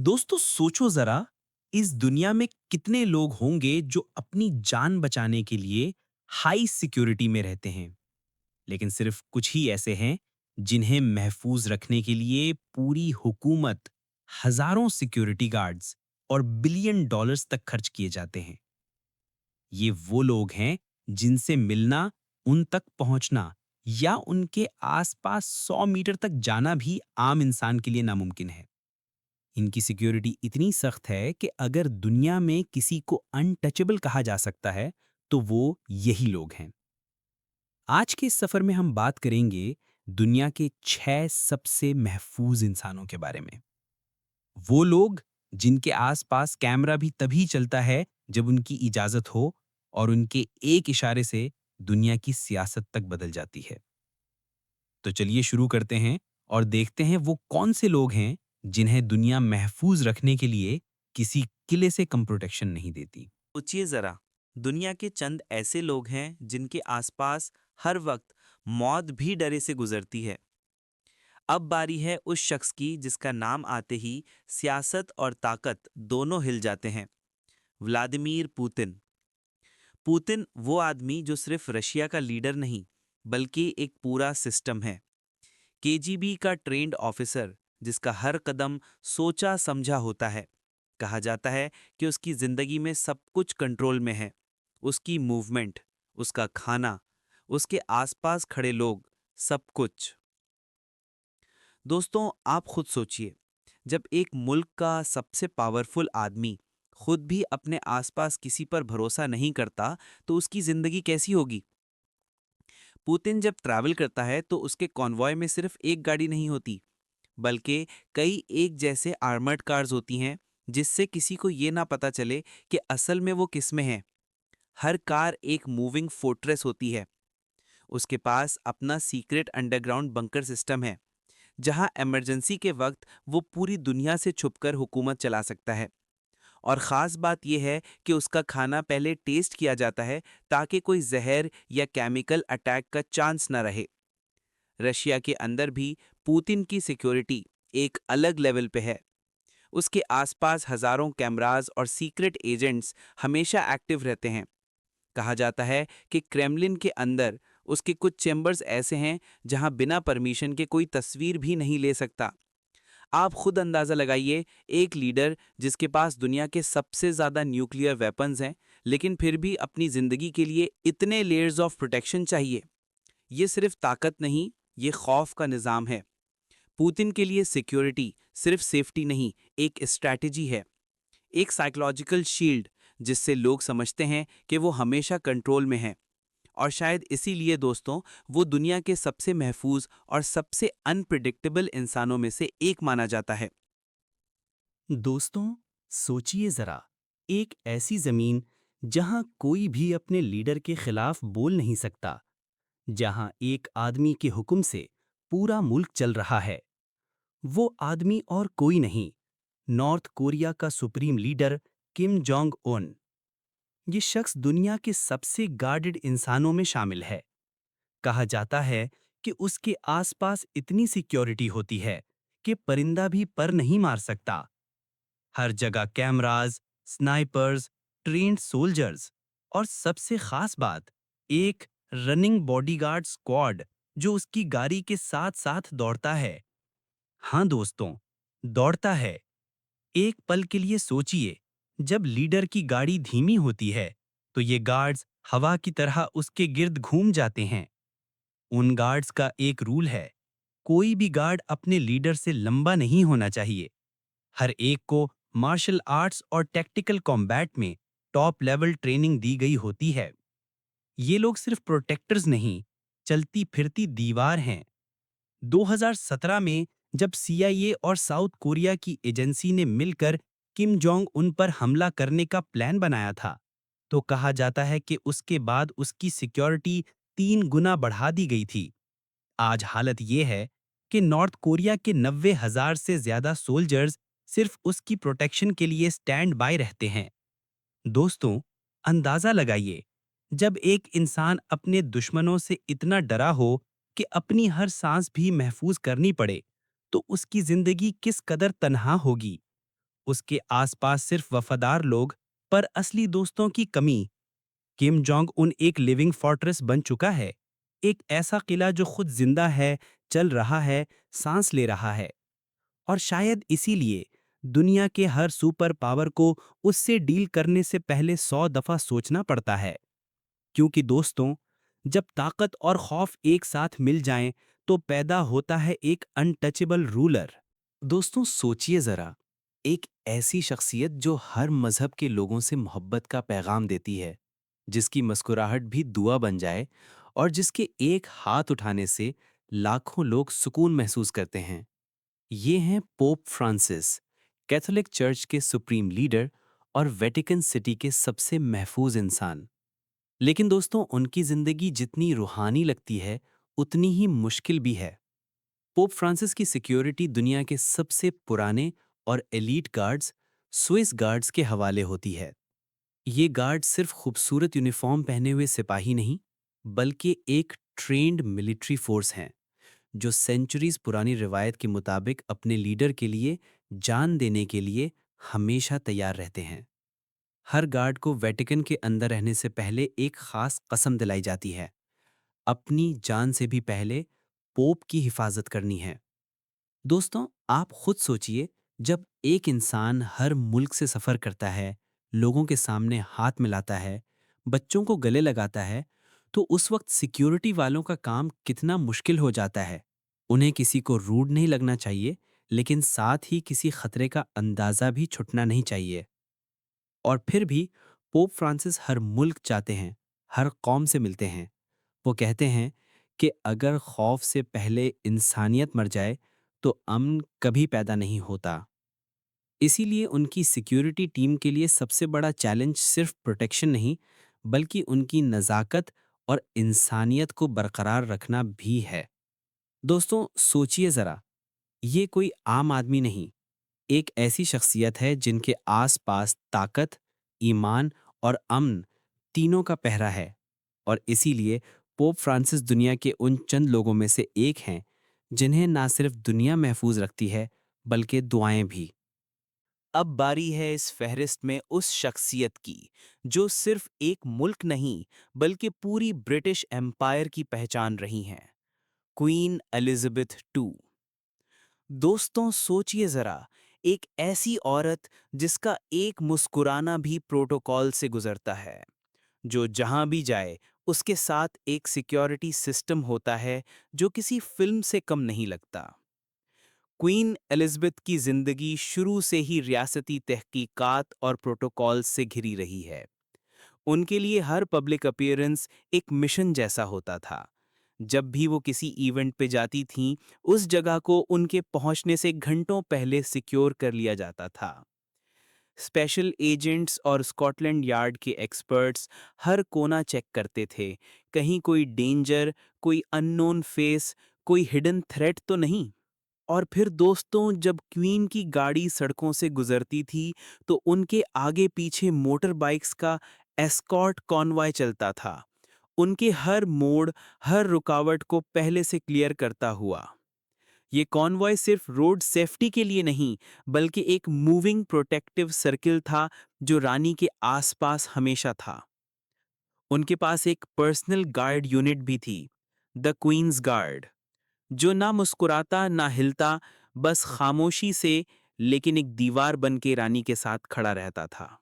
दोस्तों सोचो जरा, इस दुनिया में कितने लोग होंगे जो अपनी जान बचाने के लिए हाई सिक्योरिटी में रहते हैं। लेकिन सिर्फ कुछ ही ऐसे हैं जिन्हें महफूज रखने के लिए पूरी हुकूमत, हजारों सिक्योरिटी गार्ड्स और बिलियन डॉलर्स तक खर्च किए जाते हैं। ये वो लोग हैं जिनसे मिलना, उन तक पहुंचना या उनके आसपास 100 मीटर तक जाना भी आम इंसान के लिए नामुमकिन है। इनकी सिक्योरिटी इतनी सख्त है कि अगर दुनिया में किसी को अनटचेबल कहा जा सकता है, तो वो यही लोग हैं। आज के इस सफर में हम बात करेंगे दुनिया के 6 सबसे महफूज इंसानों के बारे में। वो लोग जिनके आसपास कैमरा भी तभी चलता है जब उनकी इजाजत हो और उनके एक इशारे से दुनिया की सियासत तक बदल जाती है। तो चलिए शुरू करते हैं और देखते हैं वो कौन से लोग हैं जिन्हें दुनिया महफूज रखने के लिए किसी किले से कम प्रोटेक्शन नहीं देती। सोचिए जरा। दुनिया के चंद ऐसे लोग हैं जिनके आसपास हर वक्त मौत भी डरे से गुजरती है। अब बारी है उस शख्स की जिसका नाम आते ही सियासत और ताकत दोनों हिल जाते हैं। Vladimir Putin. पुतिन वो आदमी जो सिर्फ रशिया का लीडर नहीं, बल्कि एक पूरा सिस्टम है। केजीबी का ट्रेंड ऑफिसर, जिसका हर कदम सोचा समझा होता है। कहा जाता है कि उसकी जिंदगी में सब कुछ कंट्रोल में है। उसकी मूवमेंट, उसका खाना, उसके आसपास खड़े लोग, सब कुछ। दोस्तों, आप खुद सोचिए, जब एक मुल्क का सबसे पावरफुल आदमी खुद भी अपने आसपास किसी पर भरोसा नहीं करता, तो उसकी जिंदगी कैसी होगी। पुतिन जब ट्रैवल करता है तो उसके कॉन्वॉय में सिर्फ एक गाड़ी नहीं होती, बल्कि कई एक जैसे आर्मर्ड कार्स होती हैं, जिससे किसी को ये ना पता चले कि असल में वो किस में है। हर कार एक मूविंग फोर्ट्रेस होती है। उसके पास अपना सीक्रेट अंडरग्राउंड बंकर सिस्टम है, जहां इमरजेंसी के वक्त वो पूरी दुनिया से छुपकर हुकूमत चला सकता है। और ख़ास बात यह है कि उसका खाना पहले टेस्ट किया जाता है, ताकि कोई जहर या केमिकल अटैक का चांस न रहे। रशिया के अंदर भी पुतिन की सिक्योरिटी एक अलग लेवल पे है। उसके आसपास हजारों कैमरास और सीक्रेट एजेंट्स हमेशा एक्टिव रहते हैं। कहा जाता है कि क्रेमलिन के अंदर उसके कुछ चेंबर्स ऐसे हैं जहां बिना परमिशन के कोई तस्वीर भी नहीं ले सकता। आप खुद अंदाजा लगाइए, एक लीडर जिसके पास दुनिया के सबसे ज्यादा न्यूक्लियर वेपन्स हैं, लेकिन फिर भी अपनी जिंदगी के लिए इतने लेयर्स ऑफ प्रोटेक्शन चाहिए। ये सिर्फ ताकत नहीं, ये खौफ का निज़ाम है। पुतिन के लिए सिक्योरिटी सिर्फ सेफ्टी नहीं, एक स्ट्रैटेजी है, एक साइकोलॉजिकल शील्ड, जिससे लोग समझते हैं कि वो हमेशा कंट्रोल में है। और शायद इसीलिए दोस्तों, वो दुनिया के सबसे महफूज और सबसे अनप्रिडिक्टेबल इंसानों में से एक माना जाता है। दोस्तों सोचिए जरा, एक ऐसी जमीन जहां कोई भी अपने लीडर के खिलाफ बोल नहीं सकता, जहां एक आदमी के हुक्म से पूरा मुल्क चल रहा है। वो आदमी और कोई नहीं, नॉर्थ कोरिया का supreme leader Kim Jong Un. ये शख्स दुनिया के सबसे गार्डेड इंसानों में शामिल है। कहा जाता है कि उसके आसपास इतनी सिक्योरिटी होती है कि परिंदा भी पर नहीं मार सकता। हर जगह कैमरास, स्नाइपर्स, ट्रेन्ड सोल्जर्स और सबसे खास बात, एक रनिंग बॉडीगार्ड स्क्वाड जो उसकी गाड़ी के साथ साथ दौड़ता है। हाँ दोस्तों, दौड़ता है। एक पल के लिए सोचिए, जब लीडर की गाड़ी धीमी होती है तो ये गार्ड्स हवा की तरह उसके गिर्द घूम जाते हैं। उन गार्ड्स का एक रूल है, कोई भी गार्ड अपने लीडर से लंबा नहीं होना चाहिए। हर एक को मार्शल आर्ट्स और टैक्टिकल कॉम्बैट में टॉप लेवल ट्रेनिंग दी गई होती है। ये लोग सिर्फ प्रोटेक्टर्स नहीं, चलती फिरती दीवार हैं। 2017 में जब सीआईए और साउथ कोरिया की एजेंसी ने मिलकर किम जोंग उन पर हमला करने का प्लान बनाया था, तो कहा जाता है कि उसके बाद उसकी सिक्योरिटी 3 गुना बढ़ा दी गई थी। आज हालत ये है कि नॉर्थ कोरिया के 90,000 से ज्यादा सोल्जर्स सिर्फ उसकी प्रोटेक्शन के लिए स्टैंड बाय रहते हैं। दोस्तों, अंदाजा लगाइए, जब एक इंसान अपने दुश्मनों से इतना डरा हो कि अपनी हर सांस भी महफूज करनी पड़े, तो उसकी जिंदगी किस कदर तन्हा होगी। उसके आसपास सिर्फ वफादार लोग, पर असली दोस्तों की कमी। किम जोंग उन एक लिविंग फोर्ट्रेस बन चुका है, एक ऐसा किला जो खुद जिंदा है, चल रहा है, सांस ले रहा है। और शायद इसीलिए दुनिया के हर सुपर पावर को उससे डील करने से पहले 100 दफा सोचना पड़ता है। क्योंकि दोस्तों, जब ताकत और खौफ एक साथ मिल जाएं, तो पैदा होता है एक अनटचेबल रूलर। दोस्तों, सोचिए जरा, एक ऐसी शख्सियत जो हर मजहब के लोगों से मोहब्बत का पैगाम देती है, जिसकी मुस्कुराहट भी दुआ बन जाए और जिसके एक हाथ उठाने से लाखों लोग सुकून महसूस करते हैं। ये हैं पोप फ्रांसिस, कैथोलिक चर्च के सुप्रीम लीडर और वेटिकन सिटी के सबसे महफूज इंसान। लेकिन दोस्तों, उनकी जिंदगी जितनी रूहानी लगती है, उतनी ही मुश्किल भी है। पोप फ्रांसिस की सिक्योरिटी दुनिया के सबसे पुराने और एलीट गार्ड्स, स्विस गार्ड्स के हवाले होती है। ये गार्ड सिर्फ खूबसूरत यूनिफॉर्म पहने हुए सिपाही नहीं, बल्कि एक ट्रेंड मिलिट्री फोर्स हैं, जो सेंचुरीज पुरानी रिवायत के मुताबिक अपने लीडर के लिए जान देने के लिए हमेशा तैयार रहते हैं। हर गार्ड को वेटिकन के अंदर रहने से पहले एक खास कसम दिलाई जाती है, अपनी जान से भी पहले पोप की हिफाजत करनी है। दोस्तों, आप खुद सोचिए, जब एक इंसान हर मुल्क से सफर करता है, लोगों के सामने हाथ मिलाता है, बच्चों को गले लगाता है, तो उस वक्त सिक्योरिटी वालों का काम कितना मुश्किल हो जाता है। उन्हें किसी को रूड नहीं लगना चाहिए, लेकिन साथ ही किसी खतरे का अंदाजा भी छुटना नहीं चाहिए। और फिर भी पोप फ्रांसिस हर मुल्क जाते हैं, हर कौम से मिलते हैं। वो कहते हैं कि अगर खौफ से पहले इंसानियत मर जाए, तो अमन कभी पैदा नहीं होता। इसीलिए उनकी सिक्योरिटी टीम के लिए सबसे बड़ा चैलेंज सिर्फ प्रोटेक्शन नहीं, बल्कि उनकी नज़ाकत और इंसानियत को बरकरार रखना भी है। दोस्तों, सोचिए ज़रा, ये कोई आम आदमी नहीं, एक ऐसी शख्सियत है जिनके आसपास ताकत, ईमान और अमन तीनों का पहरा है। और इसीलिए पोप फ्रांसिस दुनिया के उन चंद लोगों में से एक हैं, जिन्हें ना सिर्फ दुनिया महफूज रखती है, बल्कि दुआएं भी। अब बारी है इस फहरिस्त में उस शख्सियत की, जो सिर्फ एक मुल्क नहीं, बल्कि पूरी ब्रिटिश एम्पायर की पहचान रही हैं, क्वीन एलिजाबेथ टू। दोस्तों, सोचिए जरा, एक ऐसी औरत जिसका एक मुस्कुराना भी प्रोटोकॉल से गुजरता है, जो जहां भी जाए उसके साथ एक सिक्योरिटी सिस्टम होता है जो किसी फिल्म से कम नहीं लगता। क्वीन एलिजाबेथ की जिंदगी शुरू से ही रियासती तहकीकात और प्रोटोकॉल से घिरी रही है। उनके लिए हर पब्लिक अपीयरेंस एक मिशन जैसा होता था। जब भी वो किसी इवेंट पे जाती थीं, उस जगह को उनके पहुंचने से घंटों पहले सिक्योर कर लिया जाता था। स्पेशल एजेंट्स और स्कॉटलैंड यार्ड के एक्सपर्ट्स हर कोना चेक करते थे, कहीं कोई डेंजर, कोई अननोन फेस, कोई हिडन थ्रेट तो नहीं। और फिर दोस्तों, जब क्वीन की गाड़ी सड़कों से गुजरती थी, तो उनके आगे पीछे मोटर बाइक्स का एस्कॉर्ट कॉनवॉय चलता था, उनके हर मोड़, हर रुकावट को पहले से क्लियर करता हुआ। ये कॉनवॉय सिर्फ रोड सेफ्टी के लिए नहीं, बल्कि एक मूविंग प्रोटेक्टिव सर्किल था, जो रानी के आसपास हमेशा था। उनके पास एक पर्सनल गार्ड यूनिट भी थी, द क्वींस गार्ड, जो ना मुस्कुराता ना हिलता, बस खामोशी से, लेकिन एक दीवार बन के रानी के साथ खड़ा रहता था।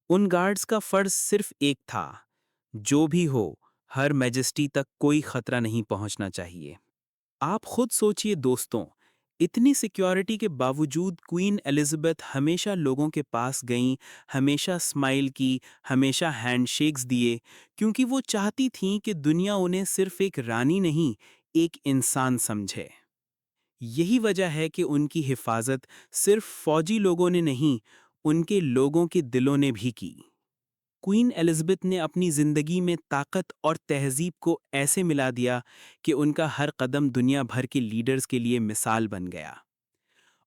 उन गार्ड्स का फर्ज सिर्फ एक था, जो भी हो, हर मैजेस्टी तक कोई खतरा नहीं पहुंचना चाहिए। आप खुद सोचिए दोस्तों, इतनी सिक्योरिटी के बावजूद क्वीन एलिजाबेथ हमेशा लोगों के पास गईं, हमेशा स्माइल की, हमेशा हैंडशेक्स दिए, क्योंकि वो चाहती थीं कि दुनिया उन्हें सिर्फ एक रानी नहीं, एक इंसान समझे। यही वजह है कि उनकी हिफाजत सिर्फ फौजी लोगों ने नहीं, उनके लोगों के दिलों ने भी की। क्वीन एलिजाबेथ ने अपनी जिंदगी में ताकत और तहजीब को ऐसे मिला दिया कि उनका हर कदम दुनिया भर के लीडर्स के लिए मिसाल बन गया।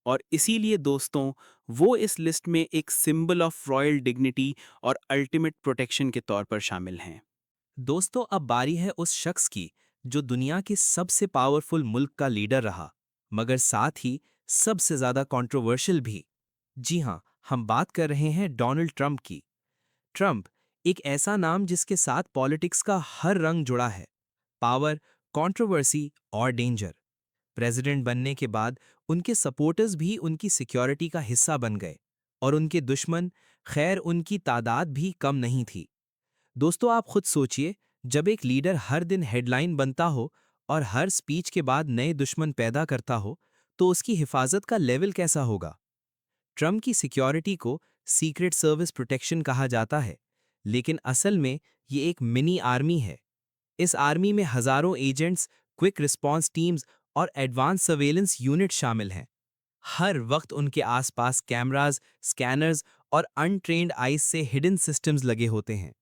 और इसीलिए दोस्तों, वो इस लिस्ट में एक सिंबल ऑफ रॉयल डिग्निटी और अल्टीमेट प्रोटेक्शन के तौर पर शामिल हैं। दोस्तों, अब बारी है उस शख्स की, जो दुनिया के सबसे पावरफुल मुल्क का लीडर रहा, मगर साथ ही सबसे ज्यादा कंट्रोवर्शियल भी, जी हाँ, हम बात कर रहे हैं डोनाल्ड ट्रंप की। ट्रंप एक ऐसा नाम जिसके साथ पॉलिटिक्स का हर रंग जुड़ा है। पावर, कंट्रोवर्सी और डेंजर। प्रेसिडेंट बनने के बाद उनके सपोर्टर्स भी उनकी सिक्योरिटी का हिस्सा बन गए और उनके दुश्मन, खैर उनकी तादाद भी कम नहीं थी। दोस्तों आप खुद सोचिए, जब एक लीडर हर दिन हेडलाइन बनता हो और हर स्पीच के बाद नए दुश्मन पैदा करता हो, तो उसकी हिफाजत का लेवल कैसा होगा। ट्रम्प की सिक्योरिटी को सीक्रेट सर्विस प्रोटेक्शन कहा जाता है, लेकिन असल में ये एक मिनी आर्मी है। इस आर्मी में हजारों एजेंट्स, क्विक रिस्पांस टीम्स और एडवांस सर्वेलेंस यूनिट शामिल हैं। हर वक्त उनके आसपास कैमरास, स्कैनर्स और अनट्रेन्ड आईज से हिडन सिस्टम्स लगे होते हैं।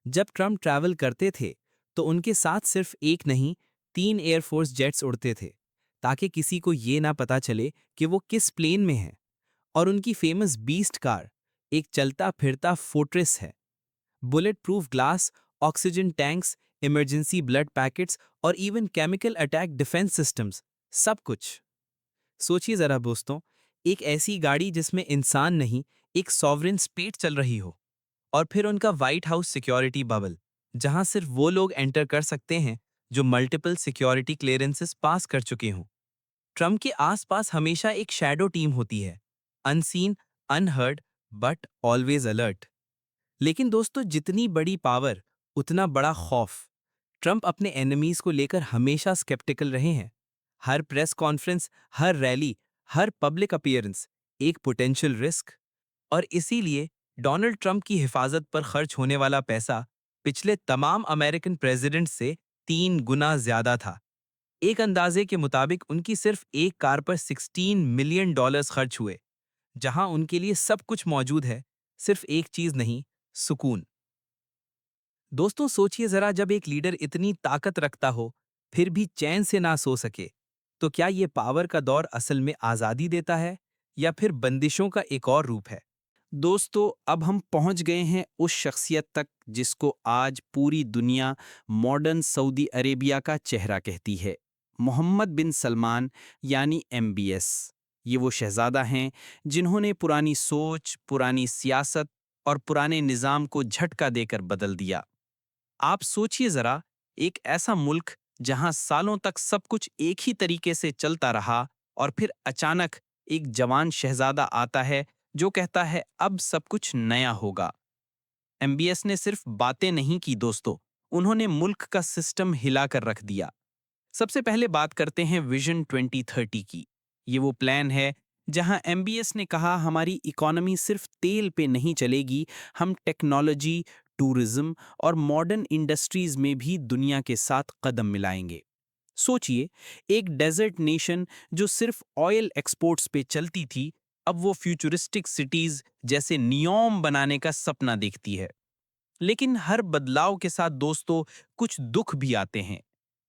जब ट्रम्प ट्रैवल करते थे तो उनके साथ सिर्फ एक नहीं, 3 एयरफोर्स जेट्स उड़ते थे, ताकि किसी को ये ना पता चले कि वो किस प्लेन में हैं। और उनकी फेमस बीस्ट कार एक चलता फिरता फोर्ट्रेस है। Bullet proof glass, oxygen tanks, emergency blood packets और even chemical attack defence systems, सब कुछ। सोचिए जरा दोस्तों, एक ऐसी गाड़ी जिसमें इंसान नहीं, एक सॉवरेन स्टेट चल रही हो। और फिर उनका व्हाइट हाउस सिक्योरिटी बबल, जहां सिर्फ वो लोग एंटर कर सकते हैं जो मल्टीपल सिक्योरिटी क्लियरेंसेस पास कर चुके हों। ट्रम्प के आसपास हमेशा एक शैडो टीम होती है, unseen, unheard, but always alert. लेकिन दोस्तों, जितनी बड़ी पावर उतना बड़ा खौफ। ट्रम्प अपने एनिमीज को लेकर हमेशा स्केप्टिकल रहे हैं। हर प्रेस कॉन्फ्रेंस, हर रैली, हर पब्लिक अपीयरेंस एक पोटेंशियल रिस्क। और इसीलिए डोनाल्ड ट्रंप की हिफाजत पर खर्च होने वाला पैसा पिछले तमाम अमेरिकन प्रेसिडेंट से 3 गुना ज्यादा था। एक अंदाजे के मुताबिक उनकी सिर्फ एक कार पर $16 मिलियन खर्च हुए, जहां उनके लिए सब कुछ मौजूद है, सिर्फ एक चीज नहीं, सुकून। दोस्तों सोचिए जरा, जब एक लीडर इतनी ताकत रखता हो फिर भी चैन से ना सो सके, तो क्या ये पावर का दौर असल में आजादी देता है या फिर बंदिशों का एक और रूप है। दोस्तों अब हम पहुंच गए हैं उस शख्सियत तक जिसको आज पूरी दुनिया मॉडर्न सऊदी अरेबिया का चेहरा कहती है, मोहम्मद बिन सलमान, यानी MBS। ये वो शहजादा हैं जिन्होंने पुरानी सोच, पुरानी सियासत और पुराने निज़ाम को झटका देकर बदल दिया। आप सोचिए जरा, एक ऐसा मुल्क जहां सालों तक सब कुछ एक ही तरीके से चलता रहा और फिर अचानक एक जवान शहजादा आता है जो कहता है अब सब कुछ नया होगा। MBS ने सिर्फ बातें नहीं की दोस्तों, उन्होंने मुल्क का सिस्टम हिलाकर रख दिया। सबसे पहले बात करते हैं विजन 2030 की। ये वो प्लान है जहां MBS ने कहा हमारी इकोनॉमी सिर्फ तेल पे नहीं चलेगी, हम टेक्नोलॉजी, टूरिज्म और मॉडर्न इंडस्ट्रीज में भी दुनिया के साथ कदम मिलाएंगे। सोचिए, एक डेजर्ट नेशन जो सिर्फ ऑयल एक्सपोर्ट्स पे चलती थी, अब वो फ्यूचरिस्टिक सिटीज जैसे नियोम बनाने का सपना देखती है। लेकिन हर बदलाव के साथ दोस्तों कुछ दुख भी आते हैं।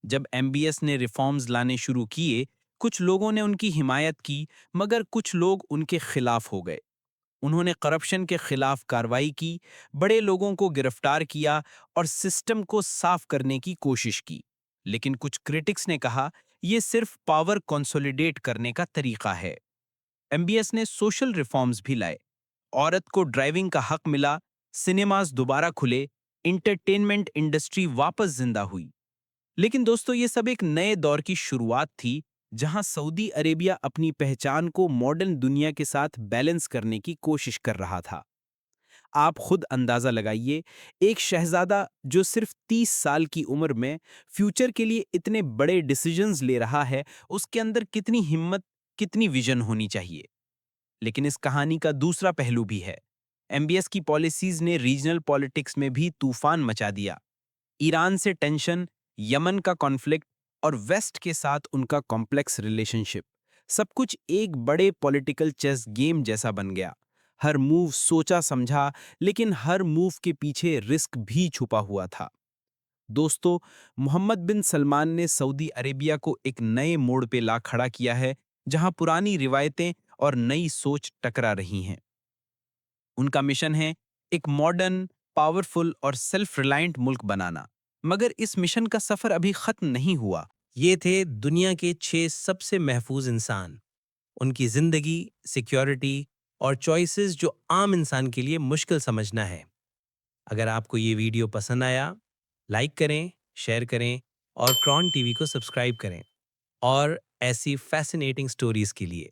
जब MBS ने रिफॉर्म्स लाने शुरू किए, कुछ लोगों ने उनकी हिमायत की, मगर कुछ लोग उनके खिलाफ हो गए। उन्होंने करप्शन के खिलाफ कार्रवाई की, बड़े लोगों को गिरफ्तार किया और सिस्टम को साफ करने की कोशिश की। लेकिन कुछ क्रिटिक्स ने कहा यह सिर्फ पावर कंसोलिडेट करने का तरीका है। MBS ने सोशल रिफॉर्म्स भी लाए, औरत को ड्राइविंग का हक मिला, सिनेमास दोबारा खुले, इंटरटेनमेंट इंडस्ट्री वापस जिंदा हुई। लेकिन दोस्तों ये सब एक नए दौर की शुरुआत थी, जहां सऊदी अरेबिया अपनी पहचान को मॉडर्न दुनिया के साथ बैलेंस करने की कोशिश कर रहा था। आप खुद अंदाजा लगाइए, एक शहजादा जो सिर्फ 30 साल की उम्र में फ्यूचर के लिए इतने बड़े डिसीजंस ले रहा है, उसके अंदर कितनी हिम्मत, कितनी विजन होनी चाहिए। लेकिन इस कहानी का दूसरा पहलू भी है। MBS की पॉलिसीज ने रीजनल पॉलिटिक्स में भी तूफान मचा दिया। ईरान से टेंशन, यमन का कॉन्फ्लिक्ट और वेस्ट के साथ उनका कॉम्प्लेक्स रिलेशनशिप, सब कुछ एक बड़े पॉलिटिकल चेस गेम जैसा बन गया। हर मूव सोचा समझा, लेकिन हर मूव के पीछे रिस्क भी छुपा हुआ था। दोस्तों, मोहम्मद बिन सलमान ने सऊदी अरेबिया को एक नए मोड़ पे ला खड़ा किया है, जहां पुरानी रिवायतें और नई सोच टकरा रही हैं। उनका मिशन है एक मॉडर्न, पावरफुल और सेल्फ रिलायंट मुल्क बनाना। मगर इस मिशन का सफर अभी खत्म नहीं हुआ। ये थे दुनिया के 6 सबसे महफूज इंसान। उनकी जिंदगी, सिक्योरिटी, और चॉइसेस जो आम इंसान के लिए मुश्किल समझना है। अगर आपको ये वीडियो पसंद आया, लाइक करें, शेयर करें और क्रॉन टीवी को सब्सक्राइब करें और ऐसी फैसिनेटिंग स्टोरीज के लिए।